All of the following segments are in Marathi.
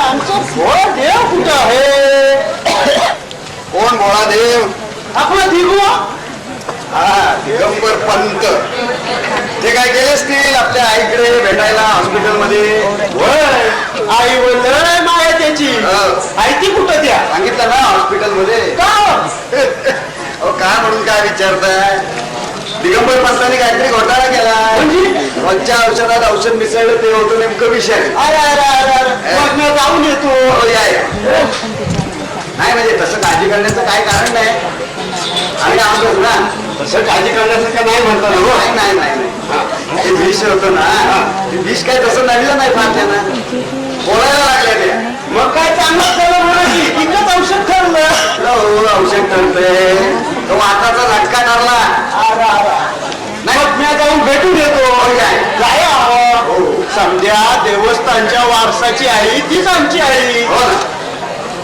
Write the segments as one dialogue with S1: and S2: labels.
S1: आमचा भोळा देव कुठं आहे?
S2: कोण भोळा देव?
S1: आपला दिगू.
S2: हा, दिगंबर पंत. ते काय केले असतील आपल्या आईकडे भेटायला हॉस्पिटलमध्ये?
S1: आई बोललं माया त्याची. आई ती कुठं द्या
S2: सांगितलं ना हॉस्पिटलमध्ये.
S1: का?
S2: अहो काय म्हणून काय विचारताय? दिगंबर पंतांनी काहीतरी घोटाळा केला. रोजच्या औषधात औषध मिसळलं ते होतं नेमकं विषय.
S1: अरे अरे अरे अरे जाऊन येतो.
S2: हो या. नाही म्हणजे तसं काळजी करण्याचं काय कारण नाही. आम्ही आहोतच ना.
S1: तसं काळजी करण्यासारखं नाही म्हणतो ना.
S2: नाही नाही नाही ते विष होतं ना, ते विष काय तसं नडलं नाही फार त्यांना, बोलायला लागले ते.
S1: मग काय चांगलं झालं म्हणायची तिकडच औषध ठरलं.
S2: हो औषध ठरतंय. तो वाटाचा झटका ठरला.
S1: नाही मी जाऊन भेटून येतो. काय समजा देवस्थानच्या वारसाची आई तीच आमची आई.
S2: हो ना,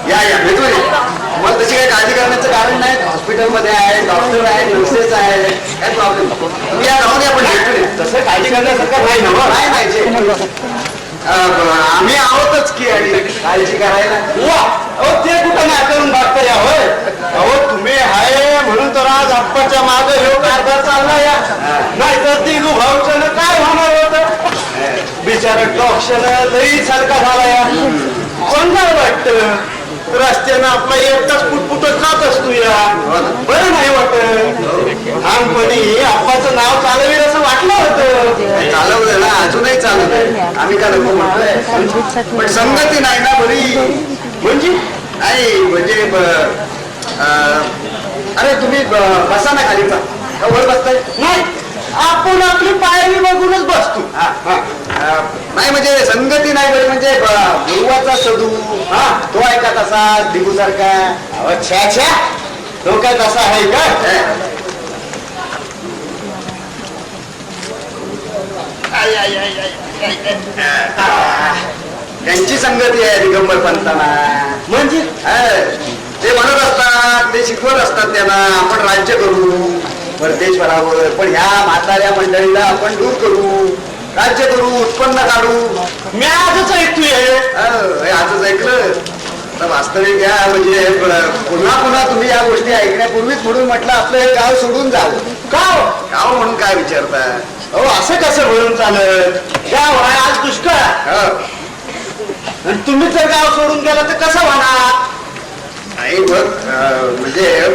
S2: या या भेटू या. मला तशी काही काळजी करण्याचं कारण नाही. हॉस्पिटलमध्ये आहे, डॉक्टर आहे, नर्सेस आहे, काय प्रॉब्लेम. तुम्ही या राहून या, पण भेटू या.
S1: तसं काळजी करण्यासारखं नाही ना.
S2: नाही आम्ही आहोतच की आणि काळजी करायला.
S1: ते कुठं नाही करून बघता या. होय अहो तुम्ही आहे म्हणून तर आज आप्पाच्या मागे हे कारभार चालला या. नाही तर ती भाऊचं काय होणार होत. बिचारा डॉक्टर लई सारखा झाला या. पण काय वाटत रस्त्यानं आपला एकटाच पुटपुटत जात असतो या. बरं नाही वाटत. लहानपणी आप्पाचं नाव चालवेल असं वाटलं होतं.
S2: चालवलं ना, अजूनही चालू आहे. आम्ही काय नको म्हणतोय, पण संगती नाही ना बरी.
S1: म्हणजे
S2: नाही म्हणजे अरे तुम्ही बसा ना खाली. वर बसताय?
S1: नाही आपण आपली पायरी बघूनच बसतो.
S2: नाही म्हणजे संगती नाही बरी. म्हणजे गुरुवाचा सदू तो आहे का तसा दिगू सारखा?
S1: अच्छा तो काय तसा आहे का?
S2: त्यांची संगती आहे दिगंबर पंतांना.
S1: म्हणजे
S2: ते म्हणत असतात, ते शिकवत असतात त्यांना आपण राज्य करू परदेश्वरावर, पण ह्या म्हाताऱ्या मंडळीला आपण दूर करू, राज्य करू, उत्पन्न काढू.
S1: मी आजच ऐकतोय.
S2: आजच ऐकलं तर वास्तविक या म्हणजे पुन्हा पुन्हा तुम्ही या गोष्टी ऐकण्यापूर्वीच म्हणून म्हटलं आपलं हे गाव सोडून जावं. गाव म्हणून काय विचारता?
S1: अहो असं कसं म्हणून चालत? गाव आहे आज दुष्काळ. तुम्ही जर गाव सोडून गेला तर कसं होणार?
S2: नाही बघ म्हणजे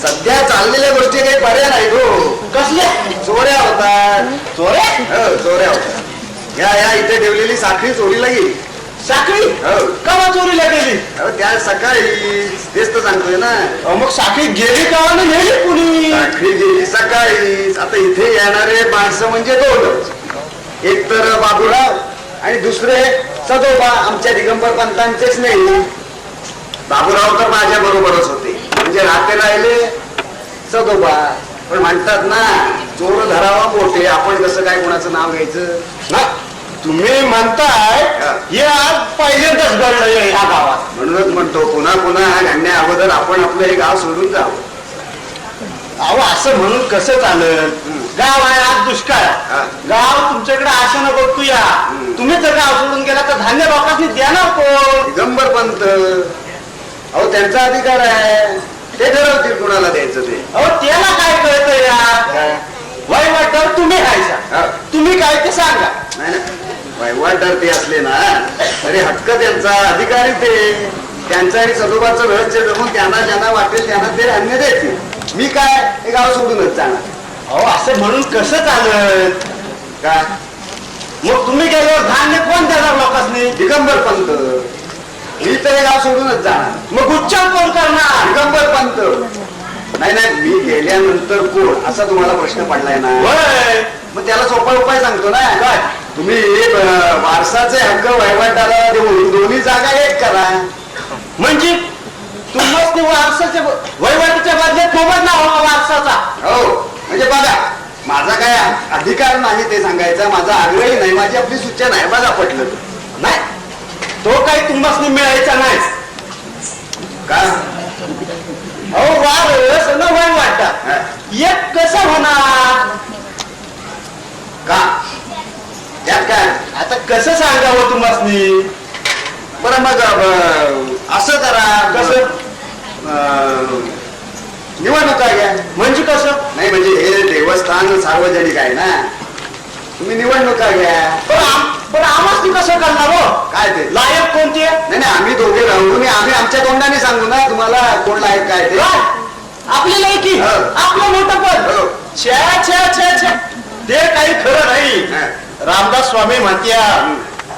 S2: सध्या चाललेल्या गोष्टी काही पर्याय नाही. हो
S1: कसल्या
S2: चोऱ्या होतात.
S1: चोऱ्या?
S2: चोऱ्या होतात. या इथे ठेवलेली साखळी चोरीला गेली.
S1: साखळी कवा चोरीला गेली?
S2: त्या सकाळी तेच तर सांगतोय ना.
S1: मग साखळी गेली का नेली कुणी?
S2: साखळी गेली सकाळीच. आता इथे येणारे माणसं म्हणजे दोनच, एक तर बाबूराव आणि दुसरे सदोबा, आमच्या दिगंबर पंतांचेच नाही. बाबूराव तर माझ्या बरोबरच होते, म्हणजे राहते राहिले सदोबा. पण म्हणतात ना चोर धरावा मोठे, आपण कसं काय कोणाचं नाव घ्यायचं
S1: ना. तुम्ही म्हणताय हे आज पहिल्यांदाच घडलं ह्या गावात.
S2: म्हणूनच म्हणतो पुन्हा पुन्हा घडण्या अगोदर आपण आपलं हे गाव सोडून जावं.
S1: अहो असं म्हणून कसं चालत? गाव आहे आज दुष्काळ. गाव तुमच्याकडे आशेनं बघतो या. तुम्ही जर गाव सोडून गेला तर धान्य लोकांनी द्या ना. कोण?
S2: दिगंबर पंत. अहो त्यांचा अधिकार आहे, ते ठरवतील कोणाला द्यायचं ते.
S1: अहो त्याला काय कळतं या? वहिवाटावर तुम्ही खायचा, तुम्ही काय ते सांगा.
S2: नाही ना, वहिवाटावर ते असले ना तरी हक्क त्यांचा, अधिकारी ते. त्यांचा आणि सदोबाचं रहस्य जमून त्यांना ज्यांना वाटेल त्यांना ते अन्य देतील. मी काय हे गाव सोडूनच जाणार.
S1: अहो असं म्हणून कसं चालत?
S2: का
S1: मग तुम्ही गेल्यावर धान्य कोण देणार लोकांनी?
S2: दिगंबर पंत. मी तर हे गाव सोडूनच जाणार.
S1: मग उच्चार कोण करणार?
S2: दिगंबर पंत. नाही नाही मी गेल्यानंतर कोण असा तुम्हाला प्रश्न पडलाय ना. मग त्याला सोपा उपाय सांगतो ना. काय तुम्ही वारसाचे हक्क वहिवाटाला देऊन दोन्ही जागा एक करा.
S1: म्हणजे तुम्हाला वारसाच्या वहिवाटाच्या बदल्यात मोबदला हवा वारसाचा.
S2: हो म्हणजे बघा माझा काय अधिकार नाही ते सांगायचा, माझा आग्रही नाही, माझी आपली सूचना आहे. बघा पटलं
S1: नाही, तो काही तुम्हाला मिळायचा नाही
S2: का?
S1: अहो वारस न वहिवाट एक कसं होणार?
S2: का त्यात काय?
S1: आता कसं सांगावं तुम्हासनी?
S2: बरं मग असं करा
S1: कसं?
S2: निवडणुका घ्या.
S1: म्हणजे कसं?
S2: नाही म्हणजे हे देवस्थान सार्वजनिक आहे ना, तुम्ही निवडणुका घ्या.
S1: पण आम्हासनी कसं करणार हो?
S2: काय ते
S1: लायक कोणते?
S2: नाही आम्ही दोघे राहून आम्ही आमच्या तोंडाने सांगू ना तुम्हाला कोण लायक काय ते.
S1: आपली लायकी,
S2: हो.
S1: आपलं मोठं पद.
S2: हो.
S1: छ्या छ्या छ्या छ्या, ते काही खरं नाही.
S2: हा.
S1: रामदास स्वामी म्हणत्या,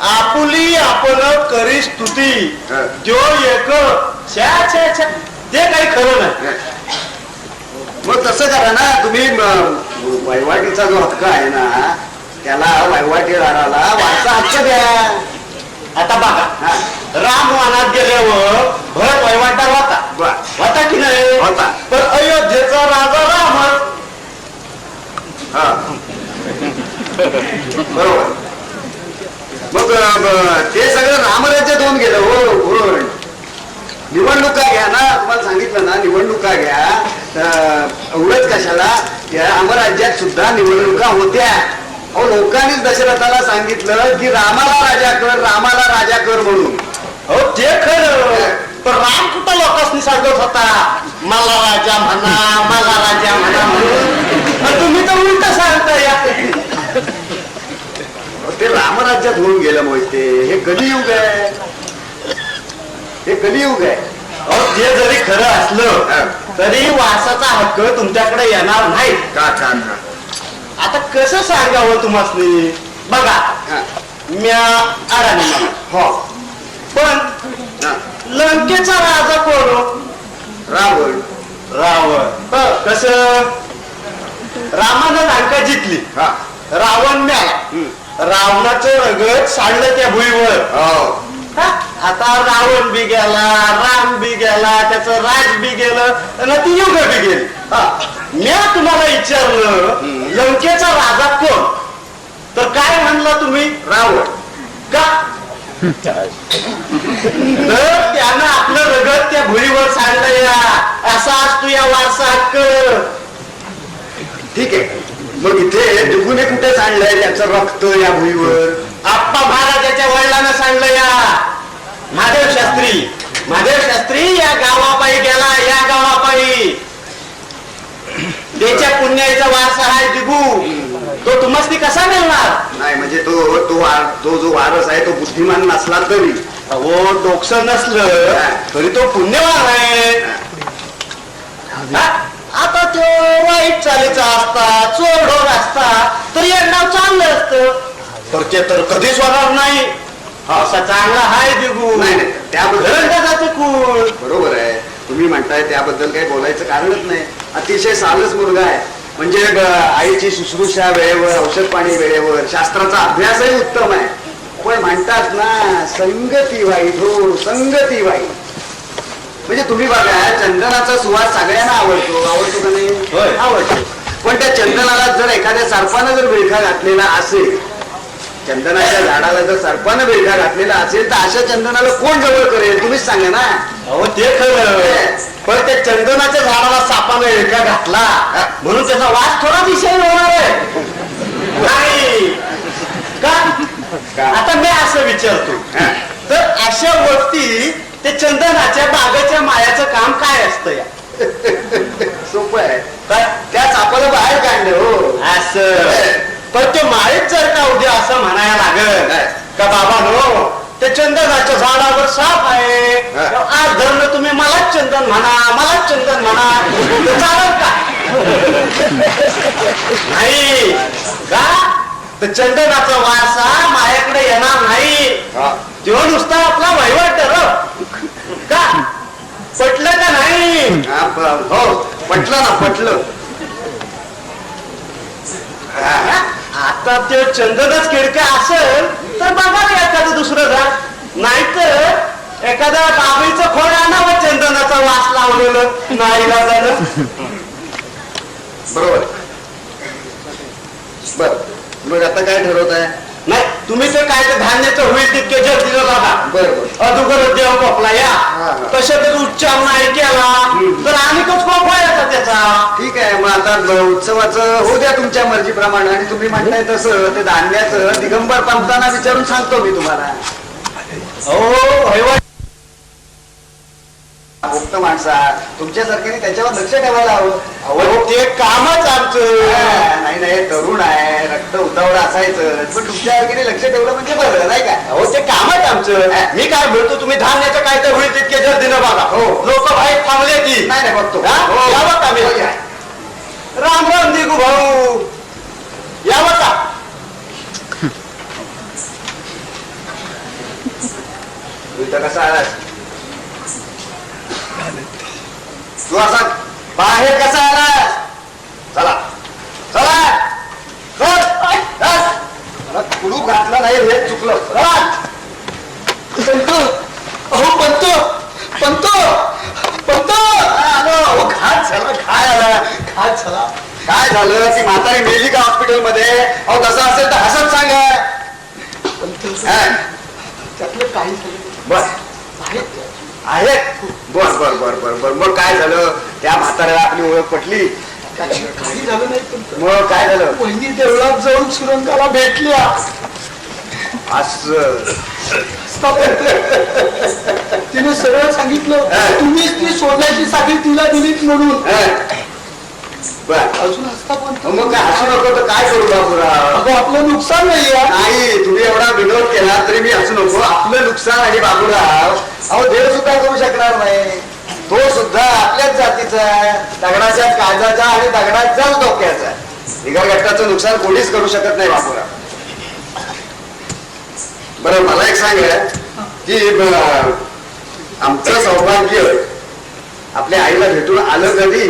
S1: आपुली आपण करी स्तुती
S2: हा.
S1: त्यो एक. छ्या छ्या छ्या, ते काही खरं नाही.
S2: मग तसं करा ना तुम्ही वैवाटीचा जो हक्क आहे ना त्याला वैवाटीदाराला वारसा हक्क द्या.
S1: आता बघा,
S2: हा.
S1: राम वनात गेल्यावर भरत वैवाटार होता.
S2: बर.
S1: होता की नाही?
S2: होता.
S1: पण अयोध्येचा राजा रामच.
S2: हा. बरोबर. मग ते सगळं रामराज्यात होऊन गेलं. हो. निवडणुका घ्या ना, तुम्हाला सांगितलं ना निवडणुका घ्या. एवढंच कशाला, या रामराज्यात सुद्धा निवडणुका होत्या. अहो लोकांनीच दशरथाला सांगितलं की रामाला राजा कर म्हणून.
S1: हो ते खरं, पण राम कुठं लोकांनी सांगत होता मला राजा म्हणा म्हणून. पण तुम्ही तर उलट सांगता या.
S2: ते रामराज्यात होऊन गेलं मोहिते. हे कलियुग आहे, हे कलियुग आहे.
S1: अहो ते जरी खरं असलं तरी वारसाचा हक्क तुमच्याकडे येणार नाही.
S2: का
S1: आता कसं सांगावं तुम्हासनी? बघा, म्या अडाणी मला.
S2: हो.
S1: पण लंकेचा राजा कोण?
S2: रावण.
S1: रावण. कसं? रामानं लंका जिंकली,
S2: हा.
S1: रावण मिळाला. रावणाचं रगत सांडलं त्या भुईवर.
S2: हो.
S1: आता रावण बी गेला, राम बी गेला, त्याचं राज बी गेलं आणि ती युग बी गेली. म्या तुम्हाला विचारलं लंकेचा राजा कोण, तर काय म्हणला तुम्ही?
S2: रावण.
S1: का? तर त्यानं आपलं रगत त्या भुईवर सांडलं या. असा असतो या वारसा हक्क.
S2: ठीक आहे. मग इथे दुगुने कुठे सांडलंय त्याचं रक्त या भुईवर?
S1: आप्पा महाराजाच्या वडिलांना सांडलं या. महादेव शास्त्री या गावापायी गेला, या गावापायी. त्याच्या पुण्याचा वारसा आहे दिगू. तो तुम्हाला कसा मिळणार?
S2: नाही म्हणजे तो जो वारस आहे तो बुद्धिमान नसला तरी.
S1: हो डोकस नसलं तरी तो पुण्यवान आहे. आता तो वाईट चालीचा असता, चोरडोर असता तरी एक नाव चांगलं असतं. तर ते तर कधीच होणार नाही. असा चांगला हाय दिगू.
S2: नाही त्याबद्दल
S1: कुळ.
S2: बरोबर आहे, तुम्ही म्हणताय त्याबद्दल काही बोलायचं कारणच नाही. अतिशय सालच मुलगा आहे. म्हणजे आईची शुश्रूषा वेळेवर, औषध पाणी वेळेवर, शास्त्राचा अभ्यासही उत्तम आहे. पण म्हणतात ना संगती वाईट. हो संगती वाईट. म्हणजे तुम्ही बघा चंदनाचा सुवास सगळ्यांना आवडतो का नाही? आवडतो. पण त्या चंदनाला जर एखाद्या सर्पानं जर विळखा घातलेला असेल, चंदनाच्या झाडाला जर सर्पानं विळखा घातलेला असेल तर अशा चंदनाला कोण जवळ करेल? तुम्हीच सांगा ना.
S1: अहो ते खरं, पण त्या चंदनाच्या झाडाला सापानं विळखा घातला म्हणून त्याचा वास थोडा विषय होणार आहे नाही का? आता मी असं विचारतो, तर अशा वक्ती ते चंदनाच्या बागेच्या मायाचं काम काय असतं या?
S2: सोपं आहे.
S1: काय?
S2: त्या सापाला बाहेर काढलं. हो
S1: असं. पण ते माळीत जर का उद्या असं म्हणायला लागल का बाबा नो ते चंदनाच्या झाडावर साप आहे, आज धरणं तुम्ही मलाच चंदन म्हणा, तर चालेल का? नाही का? तर चंदनाचा वारसा माझ्याकडे येणार नाही. तो नुसता आपला वहिवाट का? पटलं का नाही?
S2: हो पटलं ना, पटलं.
S1: आता ते चंदनच खिडका असेल तर बघा एखादं दुसरं झाड, नाहीतर एखाद्या बाबळीचं खोड आणावं चंदनाचा वास लावलेलं नाही झालं.
S2: बरोबर. बर मग आता काय ठरवत आहे?
S1: नाही तुम्ही तर काय तर धान्याचं होईल तितके जग दिलं बघा.
S2: बरोबर.
S1: अगोदर देव कोपला या
S2: हा.
S1: तशातच उच्चार नाही केला तर अनेकच कोपा येतात त्याचा.
S2: ठीक आहे, मग आता उत्सवाचं होऊ द्या तुमच्या मर्जीप्रमाणे. आणि तुम्ही म्हणताय तसं ते धान्याचं दिगंबर पंतांना विचारून सांगतो मी तुम्हाला.
S1: हो
S2: मुक्त माणसा तुमच्यासारख्याने त्याच्यावर लक्ष ठेवायला हवं.
S1: अहो ते कामच आमचं.
S2: नाही नाही, तरुण आहे, रक्त उतावळा असायचं, पण तुमच्यासारख्याने लक्ष ठेवलं म्हणजे बरं नाही का?
S1: अहो ते कामच आमचं. मी काय म्हणतो तुम्ही धान्याचं काय तर होईल तितके जर दिलं बघा.
S2: हो.
S1: लोक बाहेर थांबले ती.
S2: नाही नाही, बघतो.
S1: हा?
S2: हो.
S1: यावं का मी?
S2: हो, या.
S1: राम राम दिगू भाऊ यावं का?
S2: तू इथं कसा आलास? तू असा बाहेर कसा आलास? चला चला मला कुलूप घातलं नाही हे चुकलं.
S1: पंतो अहो पंतो पंतो पंतो
S2: आलो. घात झाला, काय आला?
S1: काय झाला?
S2: काय झालं? ती म्हातारी मेली का हॉस्पिटलमध्ये? अहो तसं असेल तर हसत सांगा. हा?
S1: त्यातलं काही झालं
S2: बर आहेत. बर बर बर बर बर मग काय झालं? त्या म्हाताऱ्याला आपली ओळख पटली?
S1: काही झालं नाही पण
S2: मग काय झालं?
S1: वहिनी देवळात जाऊन सुरंगाला भेटल्या.
S2: असं
S1: तिने सरळ सांगितलं तुम्हीच ती सोन्याची साखळी तिला दिलीत म्हणून.
S2: बर
S1: अजून हसता पण
S2: मग काय हसू नको तर काय करू बाबूराव?
S1: अगं आपलं नुकसान नाही आहे.
S2: नाही, तुम्ही एवढा विनोद केला तरी मी हसू नको. आपलं नुकसान आणि बाबूराव अहो देव सुद्धा करू शकणार नाही. तो सुद्धा आपल्याच जातीचा आहे, दगडाच्या काळजाचा आणि दगडाच्याच डोक्याचा. बिगर गट्टाचं नुकसान कोणीच करू शकत नाही बाबूराव. बरं मला एक सांगा की आमचं सौभाग्य आपल्या आईला भेटून आलं कधी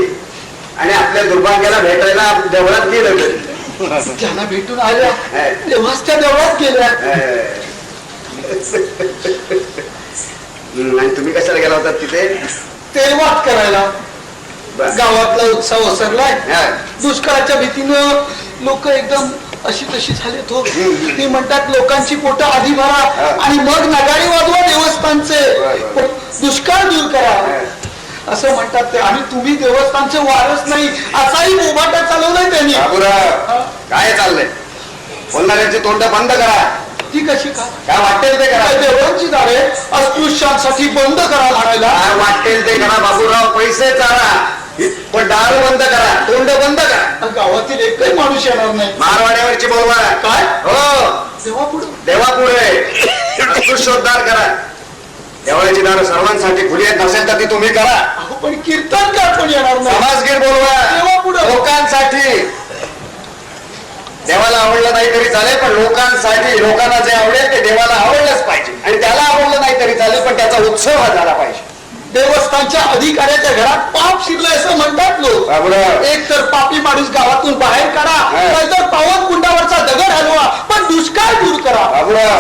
S2: आणि आपल्या दुर्भाग्याला भेटायला देवळात गेलं कधी?
S1: त्यांना भेटून आल्या तेव्हाच त्या देवळात गेल्या.
S2: आणि तुम्ही कशाला गेला होता तिथे?
S1: तेलवात करायला. गावातला उत्सव ओसरलाय. दुष्काळाच्या भीतीनं लोक एकदम अशी तशी झाले तो. ते म्हणतात लोकांची पोटं आधी भरा आणि मग नगारी वाजवा देवस्थानचे, पण दुष्काळ दूर करा असं म्हणतात ते. आणि तुम्ही देवस्थानचे वारस नाही असाही बोबाटा चालवलाय त्यांनी.
S2: काय चाललंय? बोलणाऱ्यांची तोंड बंद करा.
S1: ती कशी
S2: काय वाटेल ते करा.
S1: देवांची दारे अस्पृश्यांसाठी बंद करा म्हणायला.
S2: काय वाटेल ते करा बाबूराव. पैसे चाला पण दारू बंद करा, तोंड बंद करा.
S1: गावातील एकही माणूस येणार नाही.
S2: मारवाड्यावरची बोलवा.
S1: काय?
S2: हो
S1: देवापुढे
S2: देवापुढे अस्पृश्योद्धार करा. देवाची दारं सर्वांसाठी खुली आहेत, नसेल तर ती तुम्ही करा.
S1: पण कीर्तन का कोण येणार नाही.
S2: समाजगीर बोलवा
S1: देवापुढे
S2: लोकांसाठी. देवाला आवडलं नाही तरी चालेल पण लोकांसाठी. लोकांना जे आवडेल ते देवाला आवडलंच पाहिजे आणि त्याला आवडलं नाही तरी चालेल पण त्याचा उत्सव हा झाला पाहिजे.
S1: देवस्थानच्या अधिकाऱ्याच्या घरात पाप शिरलंय असं म्हणतात लोक. एक तर पापी माणूस गावातून बाहेर काढा, नाहीतर पावन कुंडावरचा दगड हलवा, पण दुष्काळ दूर करा.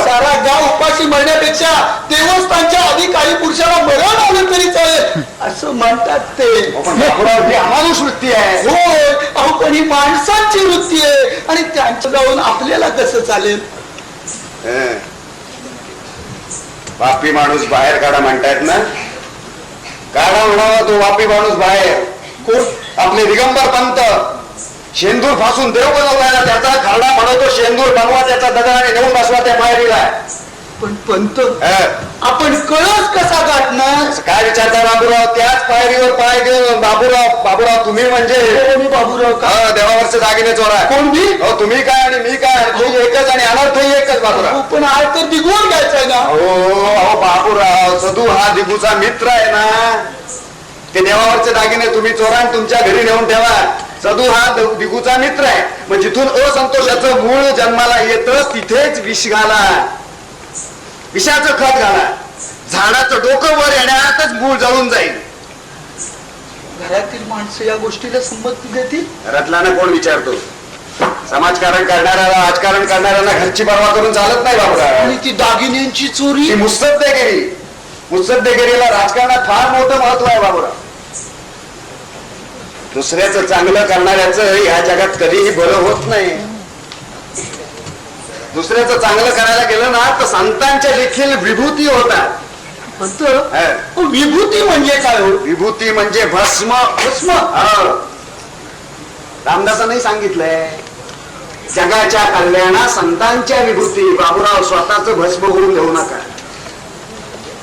S1: सारा गाव उपाशी मरण्यापेक्षा देवस्थानच्या अधिकारी पुरुषाला मरण आलं तरी चालेल असं म्हणतात ते.
S2: अमानुष वृत्ती आहे.
S1: हो अहो पण ही माणसांची वृत्ती आहे आणि त्यांचं जाऊन आपल्याला कसं चालेल?
S2: पापी माणूस बाहेर काढा म्हणतायत ना? काढा म्हणावा तो वापी माणूस बाहेर. कोण? आपले दिगंबर पंत. शेंदूर फासून देव बनवला त्याचा खरडा म्हणतो. शेंदूर बनवा त्याचा दगड आणि नेऊन बसवा त्या पायरीला.
S1: पण पंत आपण कळस कसा गाठणार?
S2: काय विचारता बाबूराव? त्याच पायरीवर पाय घेऊन बाबूराव तुम्ही म्हणजे
S1: बाबूराव का?
S2: देवावरचे दागिने चोरा.
S1: कोण मी?
S2: हो तुम्ही काय आणि मी काय एकच आणि अनर्थही एकच बाबूराव.
S1: पण आज तर दिगवून घ्यायचंय ना.
S2: हो बाबूराव सदू हा दिगूचा मित्र आहे ना. ते देवावरचे दागिने तुम्ही चोरा आणि तुमच्या घरी नेऊन ठेवा. सदू हा दिगूचा मित्र आहे. मग जिथून असंतोषाचं मूळ जन्माला येतं तिथेच विष घाला, विषाचं खत घाला. झाडाचं डोकं वर येण्यातच मूळ जळून जाईल.
S1: घरातील माणसं या गोष्टीला संमती देतील?
S2: रतलाना कोण विचारतो? समाजकारण करणाऱ्याला, राजकारण करणाऱ्यांना घरची परवा करून चालत नाही बाबूराव.
S1: आणि ती दागिन्यांची चोरी,
S2: ती मुत्सद्देगिरीला राजकारणात फार मोठं महत्व आहे बाबूराव. दुसऱ्याचं चांगलं करणाऱ्याचं या जगात कधीही बरं होत नाही. दुसऱ्याचं चांगलं करायला गेलं ना तर संतांच्या देखील विभूती होतात.
S1: म्हणतो विभूती म्हणजे काय हो?
S2: विभूती म्हणजे भस्म.
S1: भस्म?
S2: हो. रामदासांनी सांगितलंय जगाच्या कल्याणा संतांच्या विभूती. बाबूराव स्वतःच भस्म होऊन घेऊ नका.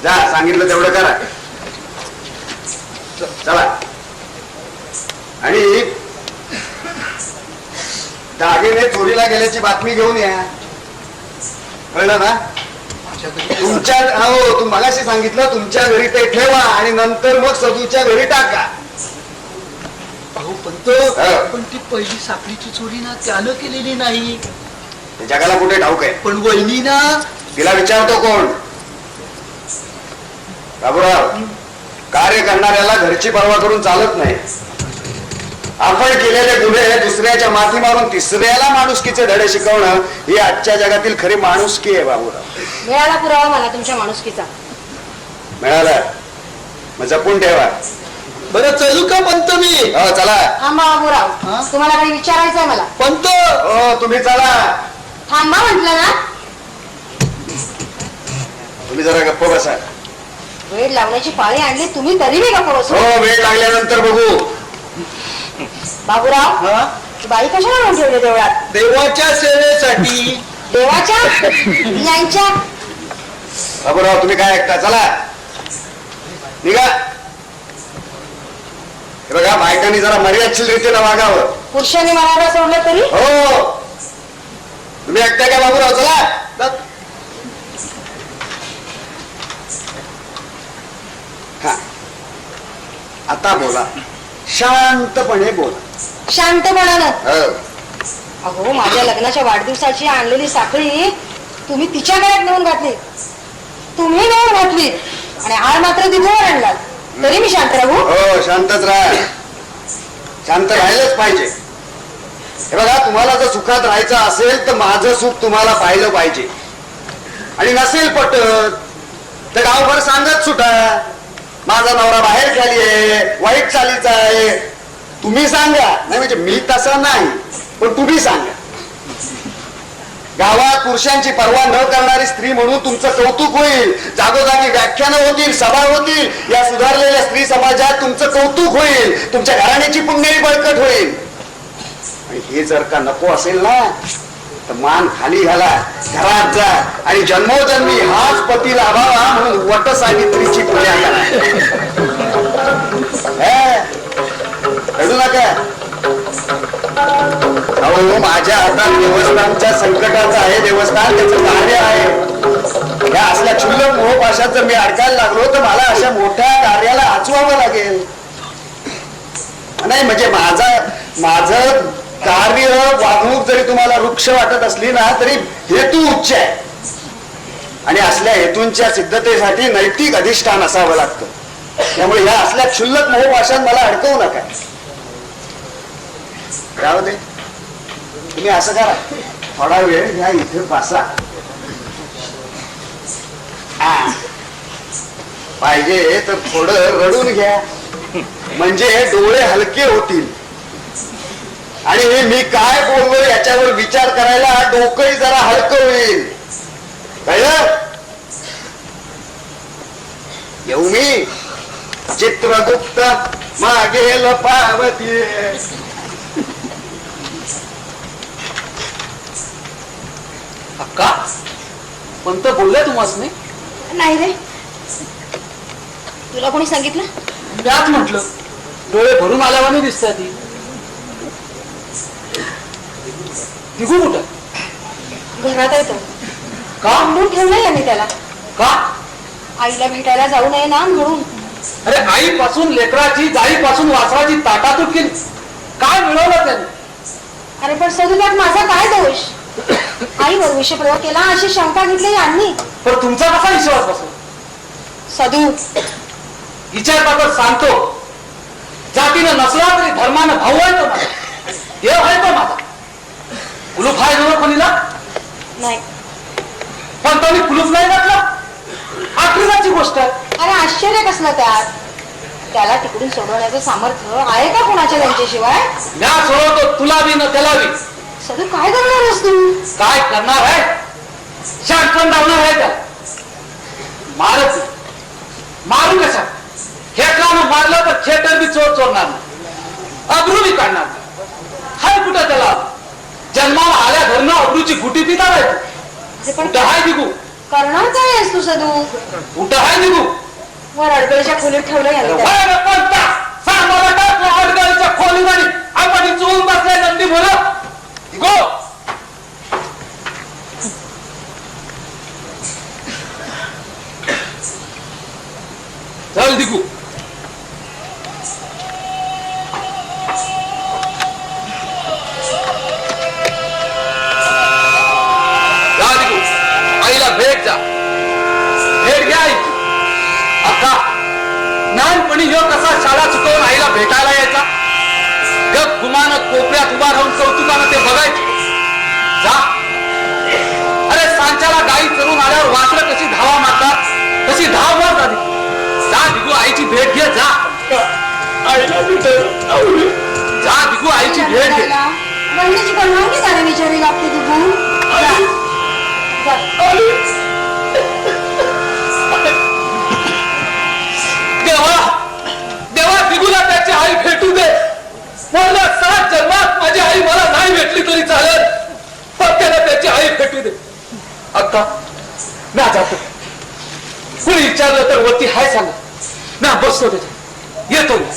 S2: जा, सांगितलं तेवढं करा. चला. आणि दागिने चोरीला गेल्याची बातमी घेऊन या. कळलं ना? तुमच्या हो तू मगाशी सांगितलं तुमच्या घरी ते ठेवा आणि नंतर मग सदूच्या घरी टाका.
S1: अहो पण ती पहिली साखळीची चोरी ना त्यानं केलेली नाही.
S2: जगाला कुठे ठाऊक आहे?
S1: पण वहिनी ना.
S2: तिला विचारतो कोण? बाबूराव, कार्य करणाऱ्याला घरची पर्वा करून चालत नाही. आपण केलेले गुन्हे दुसऱ्याच्या माथी मारून तिसऱ्याला माणुसकीचे धडे शिकवणं ही आजच्या जगातील खरी माणुसकी आहे. बाबूराव,
S3: मिळाला पुरावा मला तुमच्या माणुसकीचा.
S2: मिळाला? मग जपून ठेवा.
S1: बरं चलू का पंत मी?
S2: हो चला.
S3: थांबा बाबूराव, तुम्हाला काही विचारायचंय मला.
S1: पंत
S2: हो तुम्ही चला.
S3: थांबा म्हटलं ना.
S2: तुम्ही जरा गप्प बसा.
S3: वेळ लावण्याची पाळी आणली तुम्ही तरी मी गप्प बसू.
S2: हो वेळ लागल्यानंतर बघू.
S3: बाबूराव, ती बाई कशाला आणून ठेवली देवळात?
S1: देवाच्या सेवेसाठी.
S3: देवाच्या यांच्या?
S2: बाबूराव तुम्ही काय ऐकता? चला निघा. हे बघा बायकांनी जरा मर्यादशील रीतीने वागावं.
S3: पुरुषांनी मराठा सोडलं तरी?
S2: हो तुम्ही ऐकताय का बाबूराव? चला. हा आता बोला, शांतपणे बोला.
S3: शांतपणानं.
S2: हो.
S3: अहो माझ्या लग्नाच्या वाढदिवसाची आणलेली साखळी तुम्ही तिच्या गळ्यात नेऊन घातली. तुम्ही नेऊन घातली आणि हार मात्र तिथेवर आणलात. तरी मी शांत राहू?
S2: हो शांतच राहा. शांत राहिलंच पाहिजे. हे बघा तुम्हाला जर सुखात राहायचं असेल तर माझं सुख तुम्हाला पाहिलं पाहिजे. आणि नसेल पटत तर गावभर सांगत सुटा माझा नवरा बाहेर खाली आहे, वाईट चालीचा आहे. तुम्ही सांगा. नाही म्हणजे मी तसा नाही, पण तुम्ही सांगा. गावात पुरुषांची पर्वा न करणारी स्त्री म्हणून तुमचं कौतुक होईल. जागोजागी व्याख्यानं होतील, सभा होतील. या सुधारलेल्या स्त्री समाजात तुमचं कौतुक होईल. तुमच्या घराण्याची पुण्याई बळकट होईल. आणि हे जर का नको असेल ना तर मान खाली घाला, घरात जा आणि जन्मोजन्मी हाच पती लाभावा म्हणून वटसावित्रीची पूजा करा. रडू नका. अहो माझ्या हातात देवस्थानच्या संकटाचं आहे. देवस्थान त्याचं कार्य आहे. या असल्या क्षुल्लक मोहपाशात जर मी अडकायला लागलो तर मला अशा मोठ्या कार्याला आचवावं लागेल. नाही म्हणजे माझं कार्य वागणूक जरी तुम्हाला वृक्ष वाटत असली ना तरी हेतू उच्च आहे. आणि असल्या हेतूंच्या सिद्धतेसाठी नैतिक अधिष्ठान असावं लागतं. त्यामुळे या असल्या क्षुल्लक मोहपाशात मला अडकवू नका. राहू दे. तुम्ही असं करा, थोडा वेळ या इथे बसा. पाहिजे तर थोडं रडून घ्या, म्हणजे डोळे हलके होतील. आणि मी काय बोललो याच्यावर विचार करायला डोकंही जरा हलकं होईल. कळलं? येऊ मी. चित्रगुप्त मागेल पावती.
S1: अक्का पंत बोलले तुम्हाला?
S3: नाही रे. तुला कोणी सांगितलं?
S1: त्याच म्हटलं. डोळे भरून आल्यावानी दिसतात. ती निघू कुठं?
S3: घरात येतो.
S1: का?
S3: आणून ठेवलंय मी त्याला.
S1: का?
S3: आईला भेटायला जाऊ नये ना म्हणून.
S1: अरे आईपासून लेकराची, जाईपासून वासराची ताटातूट केली. काय मिळवलं त्याने?
S3: अरे पण सदू त्यात माझा काय दोष? आईवर विषप्रयोग केला अशी शंका घेतली यांनी.
S1: पण तुमचा कसा विश्वास बसला?
S3: सदू
S1: विचारबाबत सांगतो. जातीनं नसला तरी धर्मानं भाऊ आहे तो माझा. देव आहे तो माझा. कुलूप आहे जवळ खोलीला?
S3: नाही.
S1: पण त्यांनी कुलूप नाही घातला. आखरीची गोष्ट आहे.
S3: अरे आश्चर्य कसलं त्यात? त्याला तिकडून सोडवण्याचं सामर्थ्य आहे का कोणाच्या त्यांच्याशिवाय?
S1: म्या सोडवतो तुला बी न त्याला बी.
S3: सदू काय करणारस तू?
S1: काय करणार आहे?
S4: शांतपण लावणार आहे का? मारच मारू कशा? खेटलानं मारलं तर खेटर बी चोर चोरणार नाही, अब्रू बी काढणार नाही. हाय कुठं त्याला जन्माला आल्या घरनं अब्रूची गुटी पिता
S3: ते पण
S4: कुठं हाय दिगू?
S3: करणार काय आहेस तू सदू?
S4: कुठं हाय दिगू?
S3: वर अडकळीच्या खोलीत ठेवलं याने त्याला.
S4: अडगळीच्या खोलीमध्ये आपण चोळून बसलाय नंदी बोला गो. चल दिगू. जा दिगू, आईला भेट जा, भेट घ्या आई. अक्का लहानपणी ह्यो कसा शाळा चुकवून आईला भेटायला यायचा, गप गुमानं कोपऱ्यात उभा राहून कौतुकानं ते बघायचे. जा, अरे सांच्याला गाई चरून आल्यावर वासरं कशी धावा मारतात तशी धाव मार झाली. जा दिगू, आईची भेट घे. जा आईला जा दिगू, आईची भेट घे.
S3: बहिणीची परवानगी त्याने विचारावी लागते तू.
S4: देवा देवा, दिगूला त्याची आई भेटू दे. मला 7 जन्मात माझी आई मला नाही भेटली तरी चालेल, पण त्याला त्याची आई भेटू दे. अक्का ना जातो, कुणी विचारलं तर वरती हाय सांगा. ना बसतो त्याच्या, येतो मी.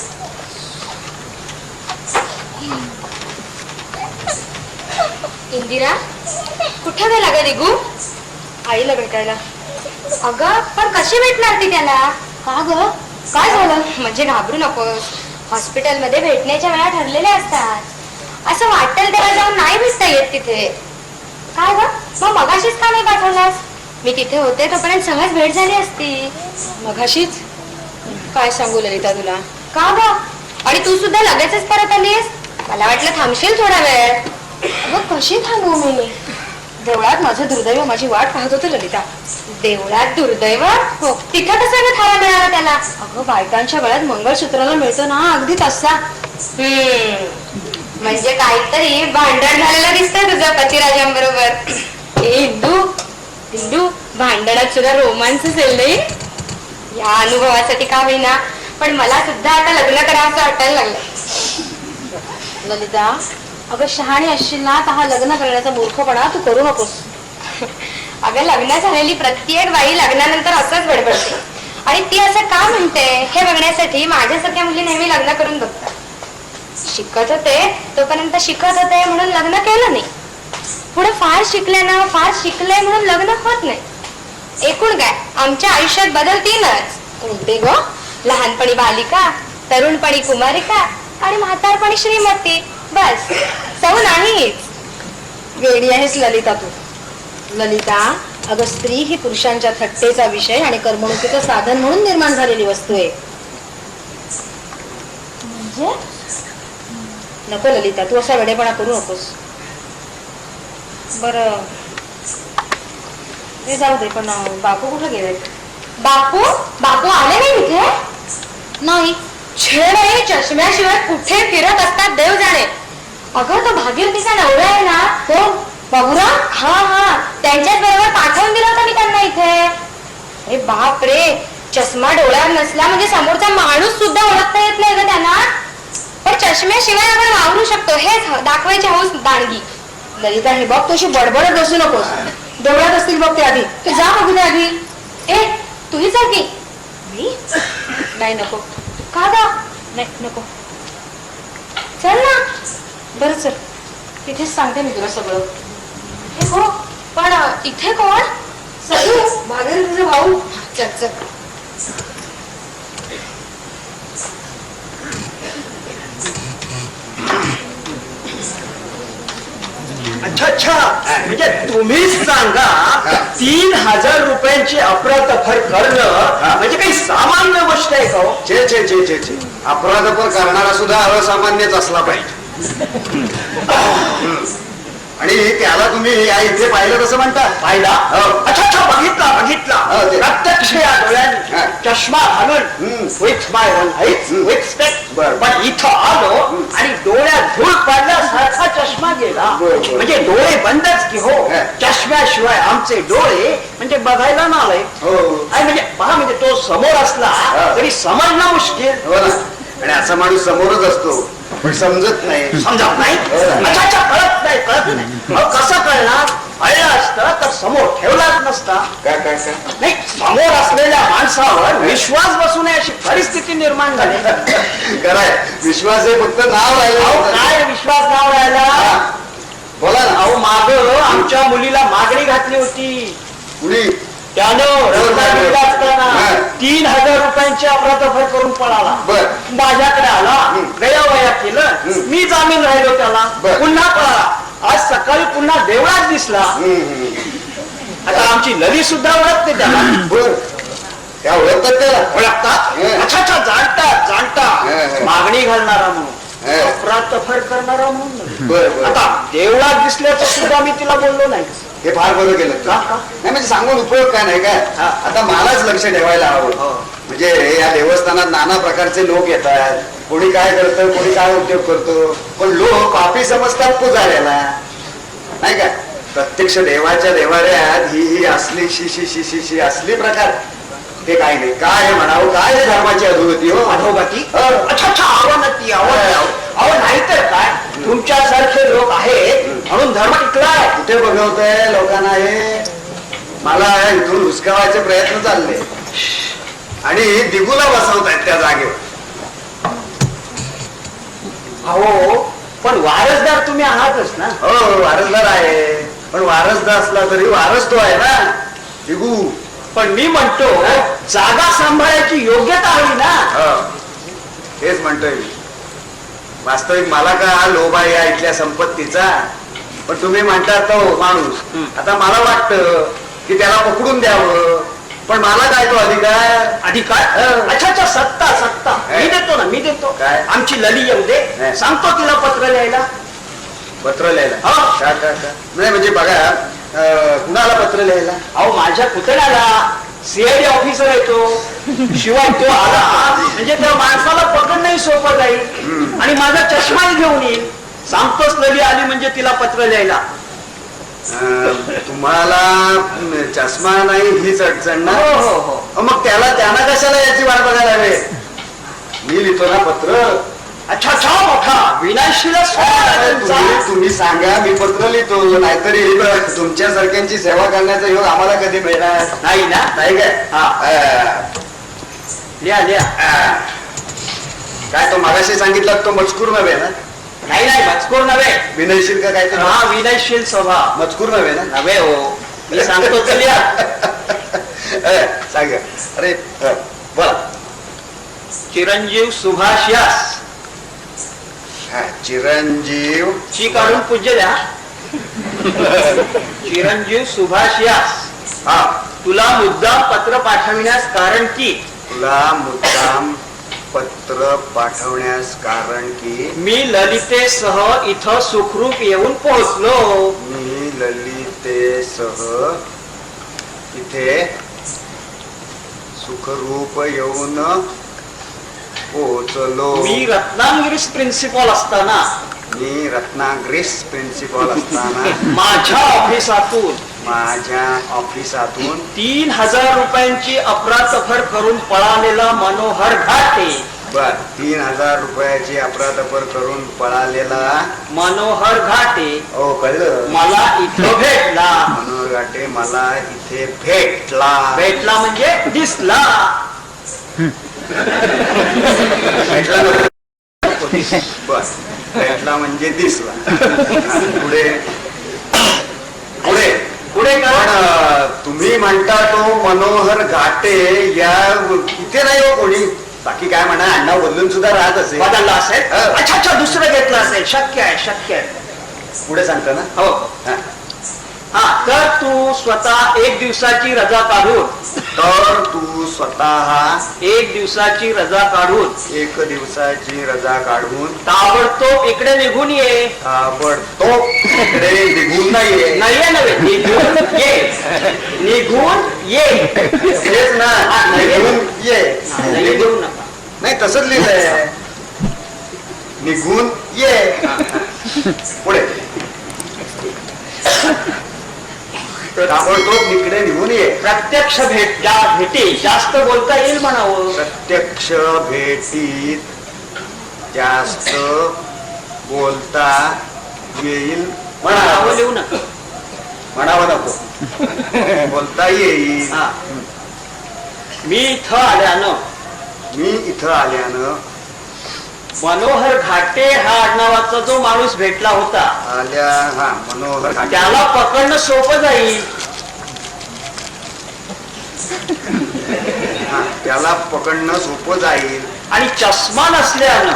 S3: इंदिरा कुठं गेला ग दिगू? आईला भेटायला. अगं पण कशी भेटणार ती त्याला? का ग, काय झालं? म्हणजे घाबरू नकोस, हॉस्पिटलमध्ये भेटण्याच्या वेळा ठरलेल्या असतात. असं वाटेल तेव्हा जाऊन नाही भेटता येत तिथे. काय ग, मग मगाशीच का नाही पाठवलास? मी तिथे होते तोपर्यंत सहज भेट झाली असती. मगाशीच? काय सांगू ललिता तुला. का ग, आणि तू सुद्धा लगेचच परत आलीस? मला वाटलं थांबशील थोडा वेळ. अगं कशी थांबू मी? देवळात माझं दुर्दैव माझी वाट पाहत होतं ललिता. देवळात दुर्दैव? हो. तिथं कसं थारा मिळाला त्याला? अगं बायकांच्या गळ्यात मंगळसूत्राला मिळतो ना अगदी तसा. म्हणजे काहीतरी भांडण झालेलं दिसतंय तुझ्या पतिराजांबरोबर. हिंदू हिंदू भांडणात सुद्धा रोमांच असेल नाही. या अनुभवासाठी का होईना पण मला सुद्धा आता लग्न करावं वाटायला लागलं. ललिता अगं शहाणी असशील ना तर हा लग्न करण्याचा मूर्खपणा तू करू नकोस. अगं लग्न झालेली प्रत्येक बाई लग्नानंतर असंच बडबडते, आणि ती असं का म्हणते हे बघण्यासाठी माझ्यासारख्या मुली नेहमी लग्न करून बघतात. शिकत होते तोपर्यंत शिकत होते म्हणून लग्न केलं नाही, पुढे फार शिकल्यानं फार शिकलंय म्हणून लग्न होत नाही. एकूण काय आमच्या आयुष्यात बदल 3च. कोणते ग? लहानपणी बालिका, तरुणपणी कुमारिका आणि म्हातारपणी श्रीमती. बस, सौ नाहीच. वेडी आहेस ललिता तू. ललिता अगं स्त्री ही पुरुषांच्या थट्टेचा विषय आणि करमणुकीचं साधन म्हणून निर्माण झालेली वस्तू आहे. म्हणजे नको ललिता, तू असा वेडेपणा करू नकोस. बर ते जाऊ दे, पण बापू कुठे गेले? बापू बापू आले नाही इथे? नाही. छेड आहे, चष्म्याशिवाय कुठे फिरत असतात देव जाणे. अगं तो भागीरथीचा नवरा आहे ना. कोण? बाबूराव? हा हा, त्यांच्याच बरोबर पाठवून दिला होता मी त्यांना इथे. अरे बाप रे, चष्मा डोळ्यावर नसला म्हणजे समोरचा माणूस सुद्धा ओळखता येत नाही ग त्यांना. पण चष्म्याशिवाय आपण वावरू शकतो हे दाखवायची हौस दांडगी. ललिता हे बघ, तुझी बडबडत बसू नकोस. देवळात असतील बघ ते आधी, तू जा बघू दे आधी. ए तुही जा की. मी नाही, नको. का गा? नाही नको. चल ना. बरं चल, तिथेच सांगते मी तुला सगळं. हे हो, पण इथे कोण? सगळं भागेल तुझे भाऊ. चल चल.
S1: अच्छा अच्छा, म्हणजे तुम्हीच सांगा 3000 रुपयांची अफरातफर करणं म्हणजे काही सामान्य गोष्ट आहे का?
S2: छे छे छे छे छे, अपराधपर करणारा सुद्धा असामान्यच असला पाहिजे. आणि त्याला तुम्ही या इथे पाहिलं कसं म्हणता?
S1: पाहिला? अच्छा अच्छा, बघितला बघितला, प्रत्यक्ष या डोळ्यांनी चष्मा घालून with my own eyes with specs. पण इथं आलो आणि डोळ्यात धूळ पडल्यासारखा चष्मा गेला. म्हणजे डोळे बंदच की हो, चष्मा
S5: चष्म्याशिवाय आमचे डोळे म्हणजे बघायला ना आलंय
S2: हो
S5: म्हणजे पहा म्हणजे तो समोर असला तरी समजणं मुश्किल
S2: हो ना. आणि असा माणूस समोरच असतो पण समजत नाही.
S5: समजत नाही. अच्छा अच्छा, कळत नाही. अहो, कसं कळणार? कळलं असतं तर समोर ठेवलाच नसता.
S2: काय
S5: नाही, समोर असलेल्या माणसावर विश्वास बसू नये अशी परिस्थिती निर्माण झाली.
S2: कराय विश्वास हे फक्त नाव
S5: अहो,
S2: राहिलं.
S5: काय विश्वास नाव राहिला?
S2: बोला ना.
S5: अहो माग आमच्या मुलीला मागणी घातली होती.
S2: कुणी
S5: त्यानं रत्नागिरीला असताना
S2: हा.
S5: 3,000 रुपयांची अफरातफर करून पळाला.
S2: बर.
S5: माझ्याकडे आला, गयावया केलं, मी जामीन राहिलो त्याला,
S2: बर.
S5: पुन्हा पळाला. आज सकाळी पुन्हा देवळात दिसला. आता आमची लली सुद्धा ओळखते त्याला.
S2: बर त्या ओळखतात त्याला.
S5: ओळखतात.
S2: हा.
S5: अच्छा अच्छा, जाणतात
S2: हा,
S5: जाणतात.
S2: हा.
S5: मागणी घालणारा म्हणून,
S2: हा.
S5: अफरातफर करणारा म्हणून.
S2: बर बर
S5: आता देवळात दिसल्याचं सुद्धा मी तिला बोललो नाही.
S2: हे फार बरं केलं तू.
S5: का? का?
S2: नाही म्हणजे सांगून उपयोग काय नाही काय.
S5: हा.
S2: आता मलाच लक्ष ठेवायला हवं.
S5: हो.
S2: म्हणजे या देवस्थानात नाना प्रकारचे लोक येतात. कोणी काय करतं, कोणी काय उद्योग करतो. पण लोक पापी समजतात पुजाऱ्याला, नाही का. प्रत्यक्ष देवाच्या देवाऱ्यात ही असली शी असली प्रकार हे काही नाही. काय म्हणावं, काय हे धर्माची अधोगती हो.
S5: अधोगती.
S2: हो.
S5: अच्छा अच्छा, अवनती अहो नाहीतर काय, तुमच्यासारखे लोक आहेत म्हणून धर्म टिकलाय.
S2: कुठे बघवतंय लोकांना हे. मला इथून हुसकावायचे प्रयत्न चालले आणि दिगूला बसवतायत त्या जागेवर.
S5: अहो पण वारसदार तुम्ही आहातच ना.
S2: हो वारसदार आहे, पण वारसदार असला तरी वारस तो आहे ना दिगू.
S5: पण मी म्हणतो जागा सांभाळायची योग्यता हवी ना.
S2: हेच म्हणतोय मी. वास्तविक मला का लोभ आहे या इथल्या संपत्तीचा, पण तुम्ही म्हणता तो माणूस. आता मला वाटतं की त्याला पकडून द्यावं, पण मला काय तो अधिकार.
S5: अधिकार. अच्छा अच्छा, सत्ता सत्ता मी देतो ना, मी देतो.
S2: काय?
S5: आमची लली येऊ दे,
S2: नाही.
S5: सांगतो तिला पत्र लिहायला.
S2: पत्र लिहायला.
S5: हो.
S2: का नाही म्हणजे बघा कुणाला पत्र लिहायला.
S5: अहो माझ्या पुतण्याला सीआयडी ऑफिसर येतो, शिवाय तो आला म्हणजे त्या माणसाला पकडणंही सोपं जाईल आणि माझा चष्माही घेऊन येईल. सांगतोच लली आली म्हणजे तिला पत्र लिहायला.
S2: तुम्हाला चष्मा नाही हीच अडचण ना.
S5: हो हो हो.
S2: मग त्याला कशाला याची वाट बघायला हवे. मी लिहितो ना पत्र.
S5: अच्छा अच्छा, मोठा विनाशील
S2: तुम्ही सांगा, मी पत्र लिहितो. नाहीतरी तुमच्यासारख्यांची सेवा करण्याचा योग आम्हाला कधी मिळणार
S5: नाही ना.
S2: नाही काय.
S5: लिहा लिहा.
S2: काय तो मगाशी सांगितलं तो मजकूर नव्हे ना.
S5: नाही नाही, मजकूर नव्हे.
S2: विनयशील का काय.
S5: हा, विनयशील स्वभाव.
S2: मजकूर नव्हे ना.
S5: नव्हे हो, मी सांगतो तर लिहा.
S2: सांगा. अरे बोला.
S5: चिरंजीव सुभाष यास.
S2: चिरंजीव
S5: ची काढून पूज्य द्या. चिरंजीव सुभाष यास.
S2: हा.
S5: तुला मुद्दाम पत्र पाठविण्यास कारण की
S2: तुला मुद्दाम पत्र पाठवण्यास कारण की
S5: मी ललितेसह इथं सुखरूप येऊन पोहोचलो.
S2: मी ललितेसह इथे सुखरूप येऊन पोहोचलो.
S5: मी रत्नागिरीस प्रिन्सिपॉल असताना
S2: मी रत्नागिरीस प्रिन्सिपॉल असताना
S5: माझ्या ऑफिसातून 3,000 रुपयांची अफरातफर करून पळालेला मनोहर घाटे.
S2: बर. 3,000 रुपयाची अफरातफर करून पळालेला
S5: मनोहर घाटे
S2: हो कळलं.
S5: मला इथं भेटला.
S2: मनोहर घाटे मला इथे भेटला.
S5: भेटला म्हणजे दिसला.
S2: भेटला नको. बस भेटला म्हणजे दिसला. पुढे पुढे
S5: पुढे
S2: पण
S5: काय?
S2: तुम्ही म्हणता तो मनोहर घाटे या इथे नाही हो कोणी. बाकी काय म्हणा अण्णा बदलून सुद्धा राहत असेल.
S5: बदलला असेल.
S2: हा.
S5: अच्छा अच्छा, दुसरं घेतलं असेल. शक्य आहे शक्य आहे.
S2: पुढे सांगता ना.
S5: हो.
S2: हा.
S5: हा, तर तू स्वतः 1 दिवसाची रजा काढून
S2: तर तू स्वतः
S5: 1 दिवसाची रजा काढून
S2: 1 दिवसाची रजा काढून
S5: ताबडतोब इकडे निघून ये.
S2: ताबडतोब इकडे निघून नाहीये.
S5: नाहीये नव्हे, निघून ये. निघून ये.
S2: तेच ना.
S5: हा, नाही.
S2: निघून ये.
S5: नाही देऊ नका.
S2: नाही तसंच लिहिलंय. निघून ये. पुढे ताबडतोब इकडे निघून ये.
S5: प्रत्यक्ष भेटी जास्त बोलता येईल म्हणावं.
S2: प्रत्यक्ष भेटीत जास्त बोलता येईल
S5: म्हणावं
S2: म्हणावं.
S5: लिहू नका.
S2: म्हणावं नको. बोलता येईल.
S5: हा. मी इथं आल्यानं मनोहर घाटे हा आडनावाचा जो माणूस भेटला होता
S2: हा मनोहर घाटे.
S5: त्याला पकडणं सोपं जाईल.
S2: हा, त्याला पकडणं सोपं जाईल.
S5: आणि चष्मा नसल्यानं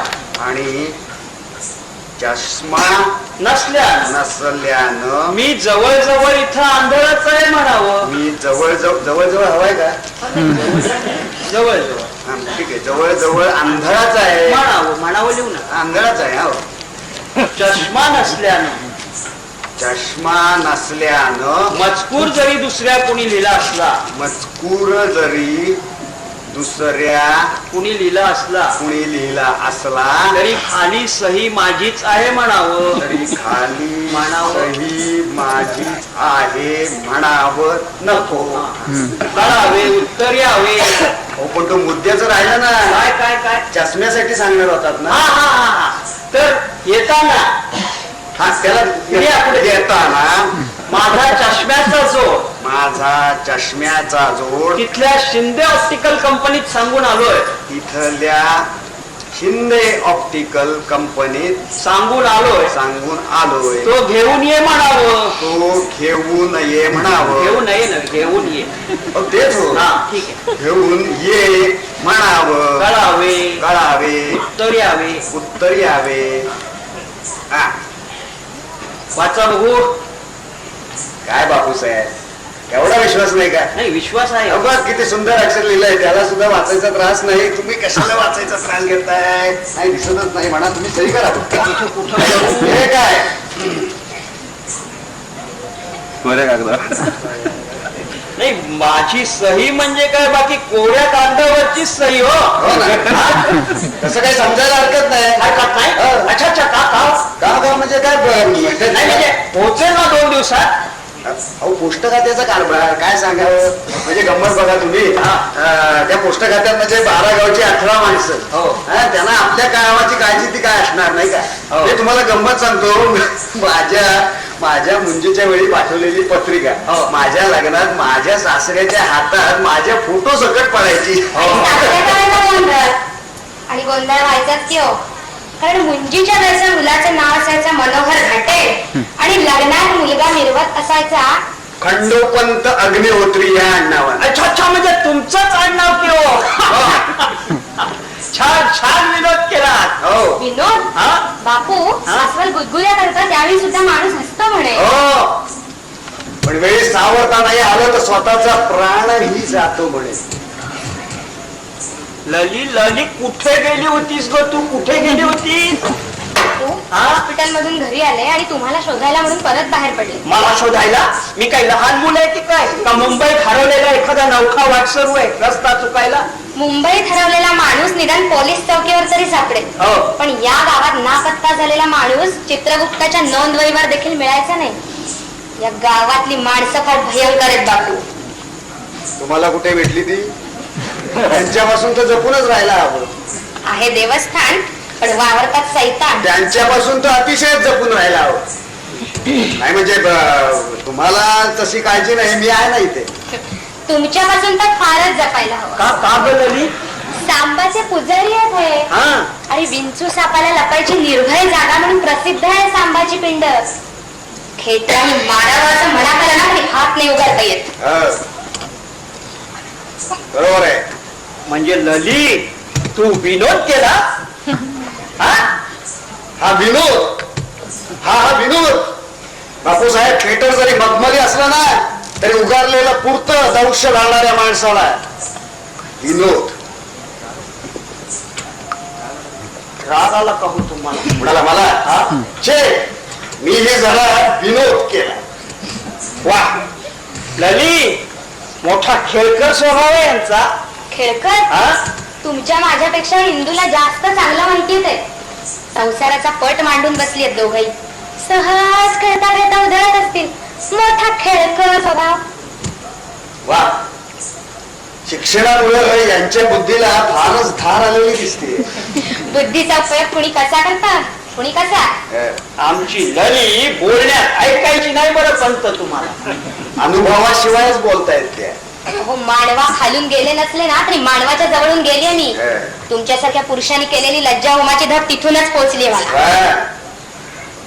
S5: मी जवळ इथं आंधळच आहे म्हणावं.
S2: मी जवळ हवाय का?
S5: जवळ
S2: हा, ठीक आहे. जवळ आंधळाच आहे.
S5: म्हणावं लिहू ना.
S2: आंधळाच आहे. हो.
S5: चष्मा नसल्यानं मजकूर जरी दुसऱ्या कुणी लिहिला असला तरी खाली सही माझीच आहे म्हणावं.
S2: सही माझीच आहे म्हणावं नको.
S5: कळावे उत्तर यावे.
S2: हो, पण तो मुद्द्याचं राहिलं ना.
S5: काय
S2: चष्म्यासाठी सांगणार होतात ना.
S5: हा. तर येताना
S2: हा, त्याला येताना
S5: माझा
S2: चष्म्याचा जोड
S5: तिथल्या शिंदे ऑप्टिकल कंपनीत सांगून आलोय.
S2: इथल्या शिंदे ऑप्टिकल कंपनीत सांगून आलोय.
S5: तो घेऊन ये म्हणावं.
S2: घेऊन ये म्हणावं.
S5: घेऊन ये.
S2: तेच हो.
S5: हा, ठीक आहे.
S2: घेऊन ये म्हणावं. कळावे. उत्तर यावे. हा.
S5: वाचा बघू.
S2: काय बापूसाहेब, एवढा विश्वास नाही का?
S5: नाही, विश्वास आहे.
S2: बघ किती सुंदर अक्षर लिहिलंय. त्याला सुद्धा वाचायचा त्रास नाही. तुम्ही कशाला वाचायचा त्रास घेताय? नाही, दिसतच नाही म्हणा. तुम्ही सही करा.
S5: कुठं
S2: हे काय?
S5: नाही, माझी सही म्हणजे काय, बाकी कोऱ्या कागदावरची सही. हो
S2: तसं काही समजायला हरकत नाही.
S5: अच्छा.
S2: का म्हणजे काय?
S5: नाही म्हणजे पोहोचेल ना 2 दिवसात.
S2: अहो, पोस्ट खात्याचा कारभार काय सांगावं. म्हणजे गंमत बघा तुम्ही. त्या पोस्ट खात्यात म्हणजे 12 गावची 18 माणसं. त्यांना आपल्या गावाची काळजी ती काय असणार नाही का? हे तुम्हाला गंमत सांगतो. माझ्या मुंजीच्या वेळी पाठवलेली पत्रिका माझ्या लग्नात माझ्या सासऱ्याच्या हातात माझ्या फोटो सकट पडायची.
S3: आणि गोंधळ व्हायचाच की हो. कारण मुंजीच्या वेळेस मुलाचं नाव असायचं मनोहर घाटे आणि लग्नात मुलगा मिरवत असायचा
S2: खंडोपंत अग्निहोत्री या आडनावानं.
S5: अच्छा, म्हणजे तुमचंच आडनाव की हो. छान विनोद केला.
S3: विनोद. बापू अस्वल गुदगुल्या करता त्यावेळी सुद्धा माणूस हसतो म्हणे.
S2: पण वेळी सावरता नाही आलं तर स्वतःचा प्राणही जातो म्हणे.
S5: लली कुठे गेली होतीस ग तू? कुठे गेली होतीस?
S3: हॉस्पिटल मधून घरी आले आणि तुम्हाला शोधायला म्हणून परत बाहेर पडले.
S5: मला शोधायला? मी काही लहान मुलं आहे की काय? का मुंबईत हरवलेला एखादा नौखा वाटसरू आहे रस्ता चुकायला?
S3: मुंबईत हरवलेला माणूस निदान पोलीस चौकीवर तरी सापडेल. पण या गावात नापत्ता झालेला माणूस चित्रगुप्ताच्या नोंदवहीवर देखील मिळायचा नाही. या गावातली माणसं फार भयंकर आहेत बापू.
S2: तुम्हाला कुठे भेटली ती? त्यांच्यापासून तर जपूनच राहायला हवं.
S3: आहे देवस्थान पण वावरतात सैतान.
S2: त्यांच्यापासून तर अतिशय जपून राहायला हवं. नाही म्हणजे तुम्हाला तशी काळजी नाही. मी आहे ना इथे.
S3: तुमच्यापासून तर फारच जपायला हवं.
S5: का लली?
S3: सांबाचे पुजारी आहेत आणि विंचू सापाला लपायची निर्भय जागा म्हणून प्रसिद्ध आहे सांबाची पिंड. खेत्राने मारावं असं म्हणा ना हात नाही उघडता येत.
S2: बरोबर आहे.
S5: म्हणजे लली तू विनोद केला?
S2: हा विनोद. बापूसाहेब, थिएटर जरी मगमगी असलं ना तरी उगारलेलं पुरतं दौष्य घालणाऱ्या माणसाला विनोद.
S5: राग आला का हो तुम्हाला?
S2: मला मी हे जरा विनोद केला.
S5: वा लली, मोठा खेळकर स्वभाव आहे यांचा.
S3: खेळकर? तुमच्या माझ्यापेक्षा हिंदूला जास्त चांगलं माहिती आहे. संसाराचा पट मांडून बसली आहेत दोघही. सहज खेळता खेळता उधळत असतील. मोठा खेळकर स्वभाव.
S2: शिक्षणामुळे यांच्या बुद्धीला फारच धार आलेली दिसते.
S3: बुद्धीचा उपयोग कुणी कसा करतात कुणी कसा.
S5: आमची लली बोलण्यात ऐकायची नाही बरं पंत तुम्हाला.
S2: अनुभवाशिवायच बोलतायत त्या.
S3: हो मानवा खालून गेले नसले ना तरी मानवाच्या जवळून गेले मी. तुमच्यासारख्या पुरुषांनी केलेली लज्जा होमाची धप तिथूनच पोहोचली मला.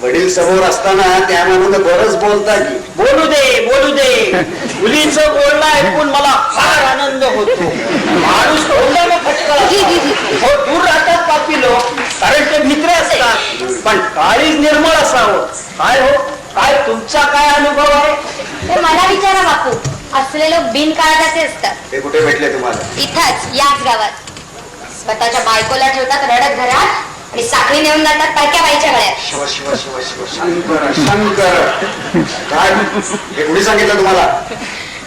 S2: वडील समोर असताना त्या म्हणून बरंच बोलता की.
S5: बोलू दे मुलीचं बोलणं ऐकून मला फार आनंद होतो. माणूस तोंडाने फटकळा हो दूर राहतात पापी लोक कारण ते मित्र असतात पण काळीच निर्मळ असावं. काय हो काय तुमचा काय अनुभव आहे.
S3: ते मला विचारा बापू. असले लोक बिनकाळजाचे असतात.
S2: ते कुठे भेटले तुम्हाला.
S3: इथंच याच गावात. स्वतःच्या बायकोला ठेवतात रडत घरात आणि साखळी नेऊन जातात परक्या बाईच्या गळ्यात.
S2: शिव शिव शिव शिव शंकर शंकर. काय हे कुणी सांगितलं तुम्हाला.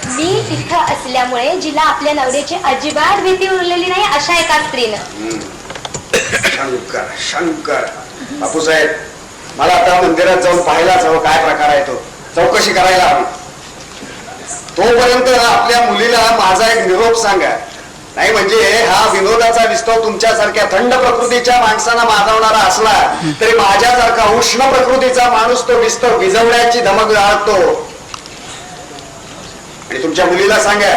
S3: मी तिथं असल्यामुळे जिला आपल्या नवऱ्याची अजिबात भीती उरलेली नाही अशा एका स्त्रीनं.
S2: शंकर शंकर. बापूसाहेब मला आता मंदिरात जाऊन पाहायलाच हवं काय प्रकार आहे तो. चौकशी करायला हवी. तोपर्यंत आपल्या मुलीला माझा एक निरोप सांगा. नाही म्हणजे हा विनोदाचा विस्तव तुमच्यासारख्या थंड प्रकृतीच्या माणसांना माजवणारा असला तरी माझ्यासारखा उष्ण प्रकृतीचा माणूस तो विस्तव विजवण्याची धमक गाळतो. आणि तुमच्या मुलीला सांगा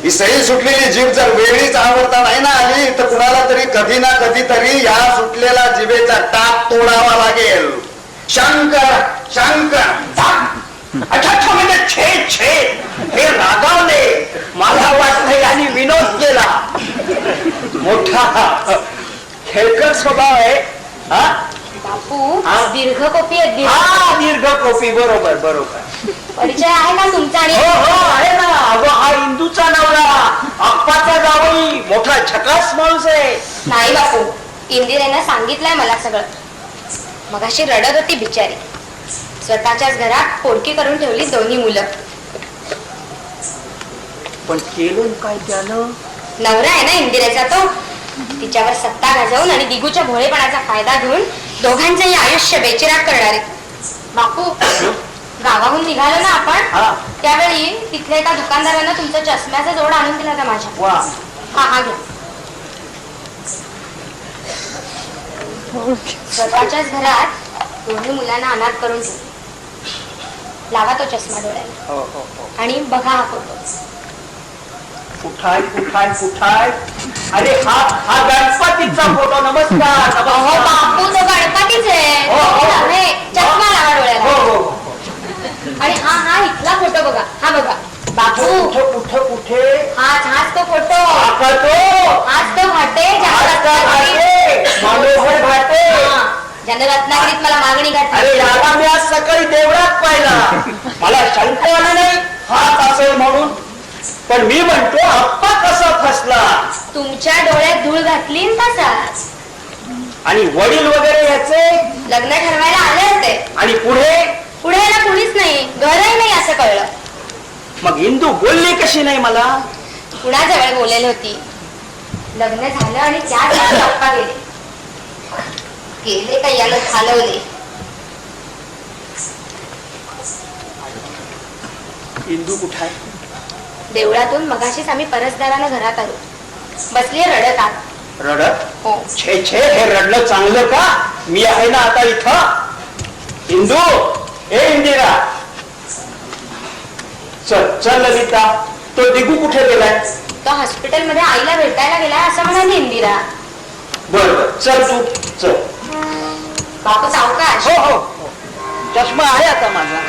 S2: ही सैल सुटलेली जीभ जर वेळीच आवडता नाही ना आली तर कुणाला तरी कधी ना कधीतरी या सुटलेला जिभेचा टाक तोडावा लागेल. शंकर शंकर.
S5: अच्छा म्हणजे छे हे रागावले. मला वाटलं यांनी विनोद केला. मोठा खेळकर स्वभाव आहे.
S3: बापू दीर्घकोपी आहेत.
S5: दीर्घ कोपी. बरोबर
S3: परिचय आहे का तुमचा. आणि
S5: हो आहे ना. अगं हा इंदूचा नवरा आप्पाचा जावई मोठा झकास माणूस आहे.
S3: नाही बापू इंदिरेनं सांगितलंय मला सगळं. मगाशी रडत होती बिचारी. स्वतःच्याच घरात पोटकी करून ठेवली दोन्ही मुलं.
S5: पण केलं काय त्यानं.
S3: नवरा आहे ना इंदिरेचा तो. तिच्यावर सत्ता गाजवून आणि दिगूच्या भोळेपणाचा फायदा घेऊन दोघांचंही आयुष्य बेचिराग करणारे. बापू गावाहून निघालो ना आपण त्यावेळी तिथल्या एका दुकानदारानं तुमचा चष्म्याचा जोड आणून दिला होता माझ्या.
S5: वा
S3: हा घ्या. स्वतःच्याच घरात दोन्ही मुलांना अनाथ करून ठेवले. लावा तो चष्मा डोळ्याला आणि बघा हा फोटो.
S5: कुठाय. अरे हा गणपतीचा फोटो. नमस्कार.
S3: अहो बापू तो गणपतीच आहे. चष्मा लावा डोळ्याला. आणि हा इथला फोटो बघा. हा बघा बापू.
S5: कुठे
S3: हाच तो फोटो. हाच तो
S5: मनोहर घाटे.
S3: ज्यानं रत्नागिरीत मला मागणी घातली.
S5: अरे याला मी आज सकाळी देवळात पाहिला. मला शंका आला नाही हात असेल म्हणून. पण मी म्हणतो आप्पा कसा फसला.
S3: तुमच्या डोळ्यात धूळ घातली तसाच.
S5: आणि वडील वगैरे याचे
S3: लग्न ठरवायला आले होते.
S5: आणि पुढे
S3: याला कुणीच नाही घरही नाही असं कळलं.
S5: मग इंदू बोलली कशी नाही मला.
S3: कुणाजवळ बोलेली होती. लग्न झालं आणि त्या दिवशी अप्पा गेले का याला घालवले.
S5: इंदू कुठे आहे.
S3: देवळातून मगाशीच आम्ही परसदारानं घरात आलो. बसली रडत आत.
S5: रडत.
S3: हो.
S5: छे हे रडलं चांगलं का. मी आहे ना आता इथं. इंदू ए इंदिरा चल ललिता. तो दिगू कुठे गेलाय.
S3: तो हॉस्पिटलमध्ये आईला भेटायला गेलाय असं म्हणाली इंदिरा.
S5: बरोबर चल तू चल.
S3: बापू सावकाश.
S5: हो चष्मा आहे आता माझा.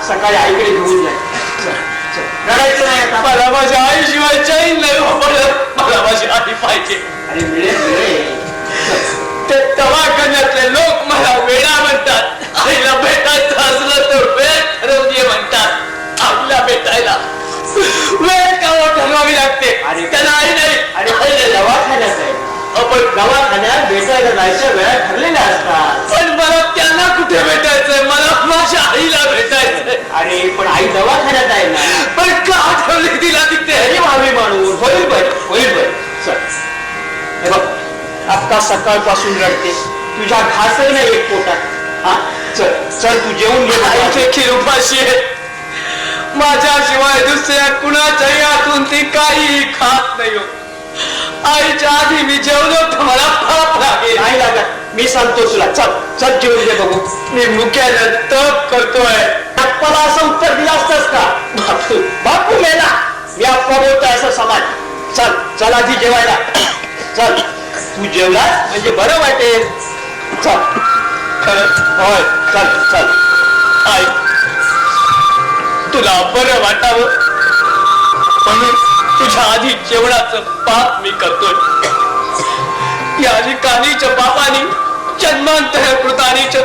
S5: सकाळी आईकडे घेऊन जाईल. रडायचं नाही आता.
S4: मला माझ्या आईशिवाय चैन नाही हो पडत. मला माझी आई पाहिजे.
S5: अरे मिळेल मिळेल.
S4: ते दवाखान्यातले लोक मला वेडा म्हणतात. आईला भेटायचं असलं तर वेळ ठरवून ये म्हणतात. आपल्या भेटायला वेळ का ठरवावी लागते.
S5: अरे
S4: त्याला आई नाही.
S5: अरे दवाखान्यात आहे.
S4: आपण
S5: दवाखान्यात भेटायला जायच्या वेळा ठरलेल्या असतात.
S4: पण मला त्यांना कुठे भेटायचंय. मला माझ्या आईला भेटायचंय.
S5: अरे पण आई दवाखान्यात आहे ना.
S4: पण का ठरली तिला तिथे.
S5: अरे भावी माणूस होईल बर होईल बर. चल हे बघ आता सकाळपासून रडते. तुझ्या घासही नाही एक पोटात. हा चल चल तू जेवून घे.
S4: आईचे खीर उपाशी आहे. माझ्याशिवाय दुसऱ्या कुणाच्याही हातून ती काही खात नाही हो. आईच्या आधी मी जेवलो तर मला पाप लागेल.
S5: नाही लागत. मी सांगतो तुला. चल चल जेवून घे बघू.
S4: मी मुक्याला तप करतोय.
S5: बाप्पाला असं उत्तर दिलं असतंस का. बापू मेला मी आप्पा बोलतोय असं समाज. चल चल आधी जेवायला चल. तू जेवलास म्हणजे बरं वाटेल. चल. होय चल चल.
S4: आई तुला बरं वाटावं म्हणून तुझ्या आधी जेवणाचं पाप मी करतोय. या कानीच्या पापानी जन्मांतर कृतानीच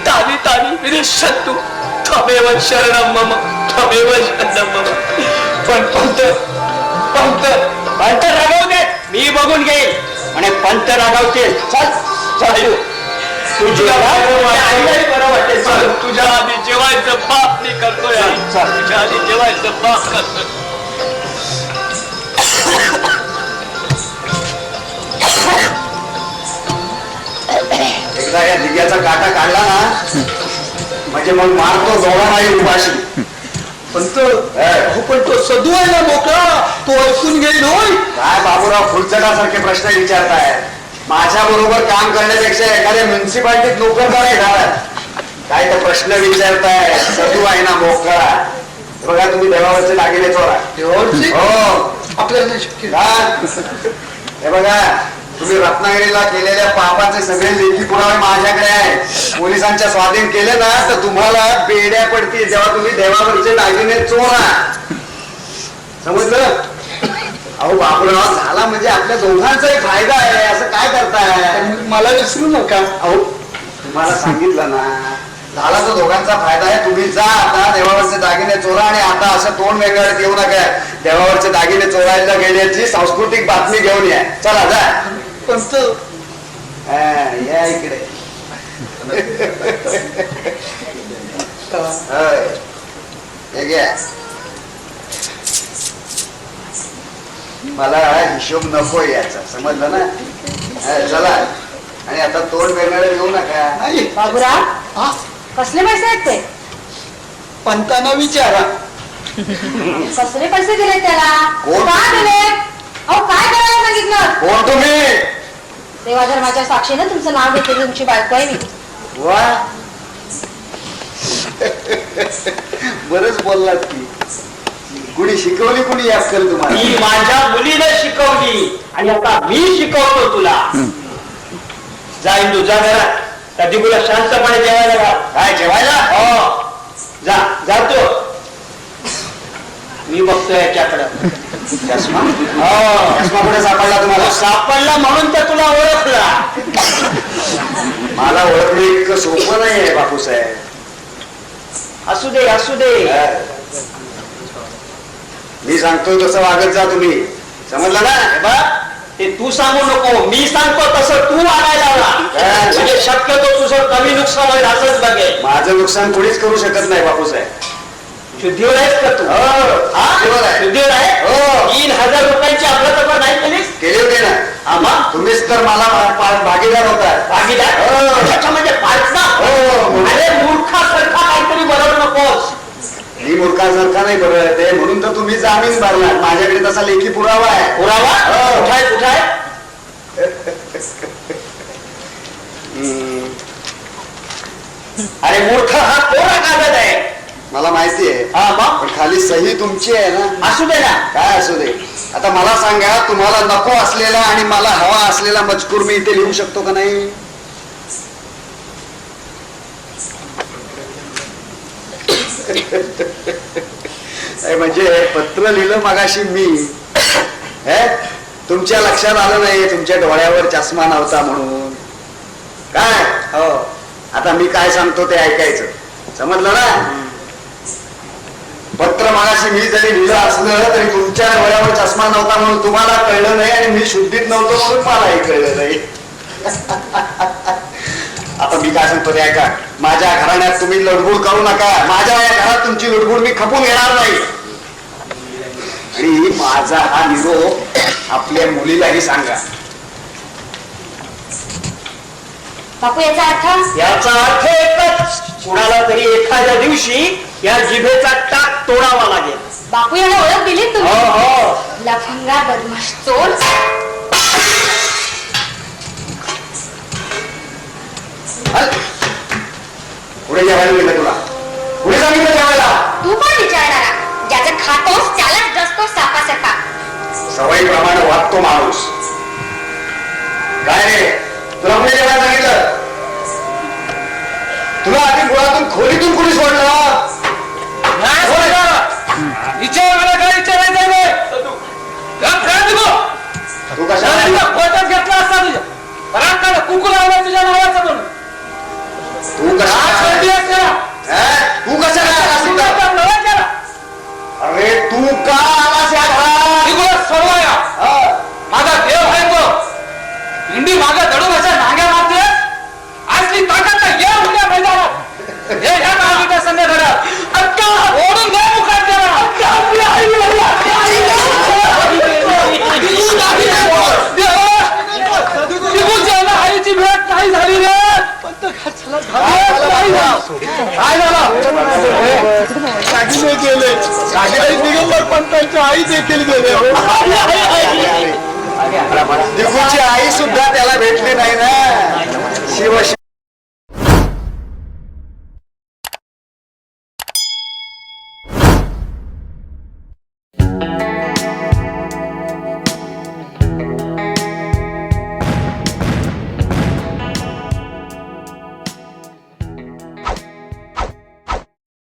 S4: तानी तानी विनिशंतु त्वमेव शरणं मम त्वमेव शरणं मम.
S5: पण पंत रागवू दे, मी बघून घेईल. आणि पंत रागवतील. चल चल तुझ्या आईलाही बरं वाटेल.
S4: चल, तुझ्या आधी जेवायचं पाप मी करतोय आई.
S5: चल.
S4: तुझ्या आधी जेवायचं पाप करतोय.
S2: एकदा या दिग्याचा काटा काढला ना म्हणजे मग मारतो दोघा नाही उपाशी.
S1: पण तो सदू आहे ना मोकळा, तो ऐकून घेईल होय.
S2: काय बाबूराव फुलचटासारखे प्रश्न विचारताय. माझ्या बरोबर काम करण्यापेक्षा एखाद्या म्युन्सिपाल्टीत नोकर काय घालात. काय तर प्रश्न विचारताय. सदू आहे ना मोकळा. बघा तुम्ही देवावरचे दागिने चोरा.
S1: देवावरचे?
S2: हो
S1: आपल्याला नाही शक्य.
S2: हे बघा तुम्ही रत्नागिरीला केलेल्या पापाचे सगळे लेखी पुरावे माझ्याकडे आहे. पोलिसांच्या स्वाधीन केले ना तर तुम्हाला बेड्या पडतील जेव्हा तुम्ही देवावरचे दागिने चोरा. समजलं? अहो बाबूराव झाला म्हणजे आपल्या दोघांचाही फायदा आहे. असं काय करताय?
S1: मला विसरू नका.
S2: अहो तुम्हाला सांगितलं ना झाला तर दोघांचा फायदा आहे. तुम्ही जा आता देवावरचे दागिने चोरा आणि आता असं तोंड वेगळ्यात येऊ नका. देवावरचे दागिने चोरायला गेल्याची सांस्कृतिक बातमी घेऊन या. चला जा.
S1: पण
S2: या इकडे. होय. हे घ्या. मला हिशोब नको याचा. समजलं ना? चला. आणि आता तोंड वेगळं येऊ नका.
S1: नाही.
S3: बाबूराव
S1: हा,
S3: कसले पैसे आहेत ते?
S1: पंतांना विचारा.
S3: कसले पैसे दिले त्याला?
S2: कोण?
S3: का दिले? अहो काय करायला सांगितलं?
S2: कोण तुम्ही?
S3: देवा धर्माच्या साक्षीनं तुमचं नाव घेतलं. तुमची बायको आहे मी.
S2: वा बरंच बोललात की. कुणी शिकवली कुणी अक्कल तुम्हाला?
S5: मी माझ्या मुलीने शिकवली आणि आता मी शिकवतो तुला. जा इंदू जा घरात. त्या दिगूला शांतपणे जेवायला घाल.
S2: काय जेवायला?
S5: हो जा जातो. मी बघतोय याच्याकडं.
S2: चष्मा?
S5: हो
S2: चष्मा कुठे सापडला तुम्हाला?
S5: सापडला म्हणून तर तुला ओळखला.
S2: मला ओळखणे इतकं सोपं नाही आहे बापूसाहेब.
S5: असू दे असू दे.
S2: मी सांगतोय तसं वागत जा तुम्ही. समजलं ना?
S5: हे बघ, ते तू सांगू नको. मी सांगतो तसं तू वागायला लावला म्हणजे शक्यतो तुझं कमी नुकसान होईल असंच बघेल.
S2: माझं नुकसान कोणीच करू शकत नाही बापूसाहेब.
S5: शुद्धीवर आहेस का तू?
S2: शुद्धीवर आहे.
S5: शुद्धीवर आहे.
S2: हो.
S5: 3000 रुपयांची आपलं तर नाही केलीस.
S2: केले होते ना.
S5: आम्हा
S2: तुम्हीच तर मला भागीदार होता.
S5: भागीदार
S2: हो.
S5: त्याच्या म्हणजे पार्टनर.
S2: हो.
S5: अरे मूर्खासारखा काहीतरी बनवू नकोस.
S2: मी मूर्खासारखा नाही बरं ते. म्हणून तर तुम्ही जामीन भरला. माझ्याकडे तसा लेखी पुरावा आहे.
S5: पुरावा
S2: हो.
S5: कुठाय कुठाय? अरे मूर्ख हा कोरा कागद आहे.
S2: मला माहिती आहे.
S5: हा मग
S2: पण खाली सही तुमची आहे ना.
S5: असू दे ना.
S2: काय असू दे. आता मला सांगा तुम्हाला नको असलेला आणि मला हवा असलेला मजकूर मी इथे लिहू शकतो का नाही? म्हणजे पत्र लिहिलं मगाशी मी. तुमच्या लक्षात आलं नाही तुमच्या डोळ्यावर चष्मा नव्हता म्हणून. काय हो आता मी काय सांगतो ते ऐकायचं. समजलं ना? पत्र मगाशी मी जरी लिहिलं असलं तरी तुमच्या डोळ्यावर चष्मा नव्हता म्हणून तुम्हाला कळलं नाही आणि मी शुद्धीत नव्हतो म्हणून मलाही कळलं नाही. आता मी काय सांगतो ते ऐका. माझ्या घराण्यात तुम्ही लुडबुड करू नका. माझ्या या घरात तुमची लुडबुड मी खपून घेणार नाही. आणि माझा हा निरोप आपल्या मुलीलाही सांगा.
S3: बापू याचा अर्थ?
S5: याचा अर्थ एकच. कुणाला तरी एखाद्या दिवशी या जिभेचा टाक तोडावा लागेल.
S3: बापू याला ओळख दिली
S5: हो
S3: तुम्ही?
S5: हो.
S3: लफंगा बदमाश चोर.
S2: पुढे जेवायला गेलं तुला? पुढे सांगितलं जेवायला?
S3: तू पण विचारणारा? ज्याचं खातोस त्यालाच जसतो सापासारखा.
S2: सवय तो माणूस. काय रे, तुला कोणी जेव्हा सांगितलं? तुला आधी मुळातून खोलीतून कुणी सोडलं?
S4: विचार मला काय विचारायचं नाही.
S2: तू कशाला
S4: पोटात घेतला असता तुझ्या राखाला कुकू लावला तुझ्या नावाचा म्हणून.
S2: तू कशाला तू कशाला आलास इथं? अरे तू का आलास या घरात?
S4: माझा देव आहे तो. हिंदी मागा दडून अशा नांग्या मारते. असली ताकद तर ये उद्या मैदानात. हे ह्या नावाच्या संध्याकाळात अक्का ओढून दे मुखात त्याला. आईची भेट नाही झाली रे. काय झालं?
S1: गेले दिगंबर पंतांची आई देखील गेले.
S2: दिगूची आई सुद्धा त्याला भेटली नाही ना. शिव